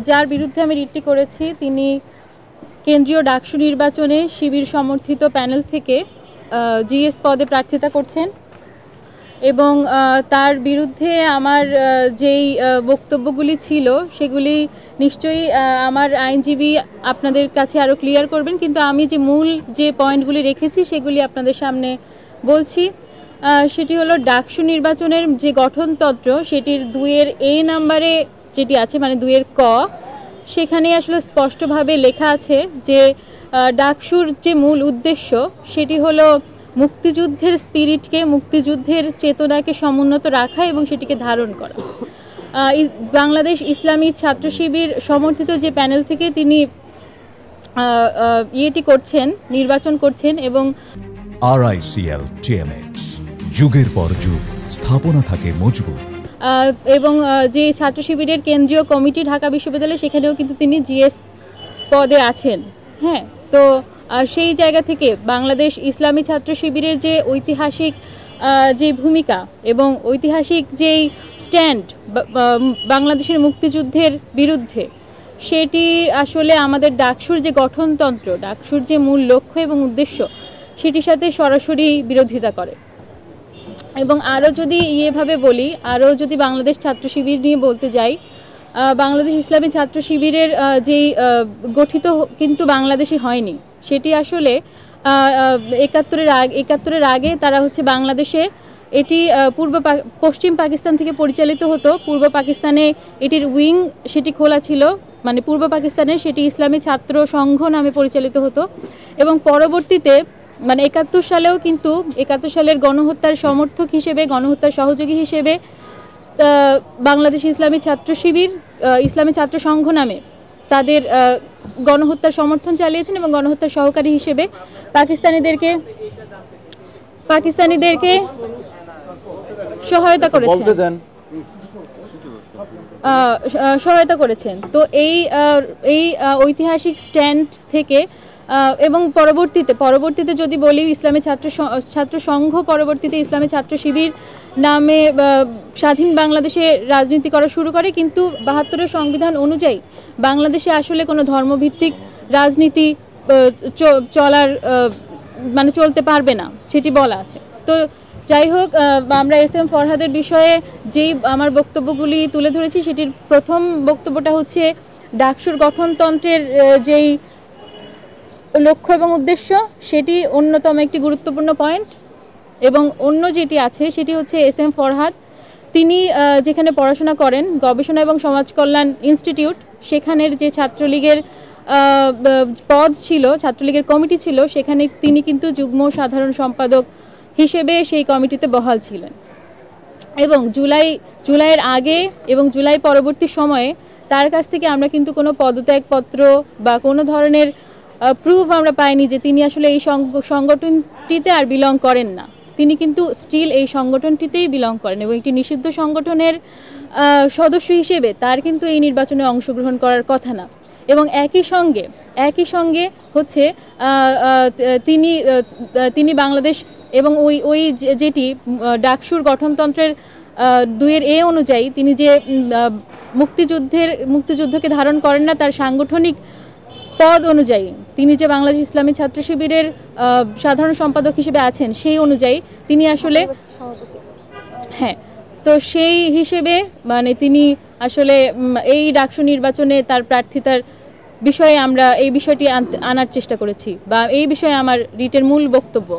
যার বিরুদ্ধে আমি রিটটি করেছি তিনি কেন্দ্রীয় ডাকসু নির্বাচনে শিবির সমর্থিত প্যানেল থেকে জিএস পদে প্রার্থিতা করছেন এবং তার বিরুদ্ধে আমার যেই বক্তব্যগুলি ছিল সেগুলি নিশ্চয়ই আমার আইনজীবী আপনাদের কাছে আরও ক্লিয়ার করবেন, কিন্তু আমি যে মূল যে পয়েন্টগুলি রেখেছি সেগুলি আপনাদের সামনে বলছি। সেটি হলো ডাকসু নির্বাচনের যে গঠনতন্ত্র সেটির 2-এর A নাম্বারে যেটি আছে, মানে 2-এর ক, সেখানে আসলে স্পষ্টভাবে লেখা আছে যে ডাকসুর যে মূল উদ্দেশ্য সেটি হলো মুক্তিযুদ্ধের স্পিরিটকে, মুক্তিযুদ্ধের চেতনাকে সমুন্নত রাখা এবং সেটিকে ধারণ করা। বাংলাদেশ ইসলামী ছাত্র শিবির সমর্থিত যে প্যানেল থেকে তিনি নির্বাচন করছেন এবং RICL TMX যুগের পর যুগ স্থাপনা থাকে মজবুত। এবং যে ছাত্র শিবিরের কেন্দ্রীয় কমিটি ঢাকা বিশ্ববিদ্যালয় সেখানেও কিন্তু তিনি জিএস পদে আছেন। হ্যাঁ, তো সেই জায়গা থেকে বাংলাদেশ ইসলামী ছাত্র শিবিরের যে ঐতিহাসিক যে ভূমিকা এবং ঐতিহাসিক যেই স্ট্যান্ড বাংলাদেশের মুক্তিযুদ্ধের বিরুদ্ধে, সেটি আসলে আমাদের ডাকসুর যে গঠনতন্ত্র, ডাকসুর যে মূল লক্ষ্য এবং উদ্দেশ্য সেটির সাথে সরাসরি বিরোধিতা করে। এবং আরও যদি এভাবে বলি, আরও যদি বাংলাদেশ ছাত্র শিবির নিয়ে বলতে যাই, বাংলাদেশ ইসলামী ছাত্র শিবিরের যেই গঠিত কিন্তু বাংলাদেশে হয়নি, সেটি আসলে ৭১-এর আগে তারা হচ্ছে বাংলাদেশে এটি পশ্চিম পাকিস্তান থেকে পরিচালিত হতো। পূর্ব পাকিস্তানে এটির উইং সেটি খোলা ছিল, মানে পূর্ব পাকিস্তানে সেটি ইসলামী ছাত্র সংঘ নামে পরিচালিত হতো এবং পরবর্তীতে মানে ৭১ সালেও কিন্তু ৭১ সালের গণহত্যার সমর্থক হিসেবে, গণহত্যার সহযোগী হিসেবে বাংলাদেশ ইসলামী ছাত্র শিবির ইসলামী ছাত্র সংঘ নামে তাদের গণহত্যার সমর্থন চালিয়েছেন এবং গণহত্যার সহকারী হিসেবে পাকিস্তানিদেরকে সহায়তা করেছেন। তো এই ঐতিহাসিক স্ট্যান্ড থেকে এবং পরবর্তীতে যদি বলি, ইসলামী ছাত্র সংঘ পরবর্তীতে ইসলামী ছাত্র শিবির নামে স্বাধীন বাংলাদেশে রাজনীতি করা শুরু করে, কিন্তু ৭২-এর সংবিধান অনুযায়ী বাংলাদেশে আসলে কোনো ধর্মভিত্তিক রাজনীতি চলতে পারবে না, সেটি বলা আছে। তো যাই হোক, আমরা SM ফরহাদের বিষয়ে যেই আমার বক্তব্যগুলি তুলে ধরেছি, সেটির প্রথম বক্তব্যটা হচ্ছে ডাকসুর গঠনতন্ত্রের যেই লক্ষ্য এবং উদ্দেশ্য সেটি অন্যতম একটি গুরুত্বপূর্ণ পয়েন্ট। এবং অন্য যেটি আছে সেটি হচ্ছে SM ফরহাদ, তিনি যেখানে পড়াশোনা করেন, গবেষণা এবং সমাজ কল্যাণ ইনস্টিটিউট, সেখানের যে ছাত্রলীগের পদ ছিল, ছাত্রলীগের কমিটি ছিল, সেখানে তিনি কিন্তু যুগ্ম সাধারণ সম্পাদক হিসেবে সেই কমিটিতে বহাল ছিলেন। এবং জুলাইয়ের আগে এবং জুলাই পরবর্তী সময়ে তার কাছ থেকে আমরা কিন্তু কোনো পদত্যাগপত্র বা কোনো ধরনের প্রুফ আমরা পাইনি যে তিনি আসলে এই সংগঠনটিতে আর বিলং করেন না। তিনি কিন্তু স্টিল এই সংগঠনটিতেই বিলং করেন এবং একটি নিষিদ্ধ সংগঠনের সদস্য হিসেবে তার কিন্তু এই নির্বাচনে অংশগ্রহণ করার কথা না। এবং একই সঙ্গে হচ্ছে তিনি বাংলাদেশ এবং ওই যেটি ডাকসুর গঠনতন্ত্রের 2-এর A অনুযায়ী তিনি যে মুক্তিযুদ্ধকে ধারণ করেন না, তার সাংগঠনিক পদ অনুযায়ী তিনি যে বাংলাদেশ ইসলামী ছাত্র শিবিরের সাধারণ সম্পাদক হিসেবে আছেন, সেই অনুযায়ী তিনি আসলে তো সেই হিসেবে মানে তিনি আসলে এই ডাকসু নির্বাচনে তার প্রার্থিতার বিষয়ে আমরা এই বিষয়টি আনার চেষ্টা করেছি, বা এই বিষয়ে আমার রিটের মূল বক্তব্য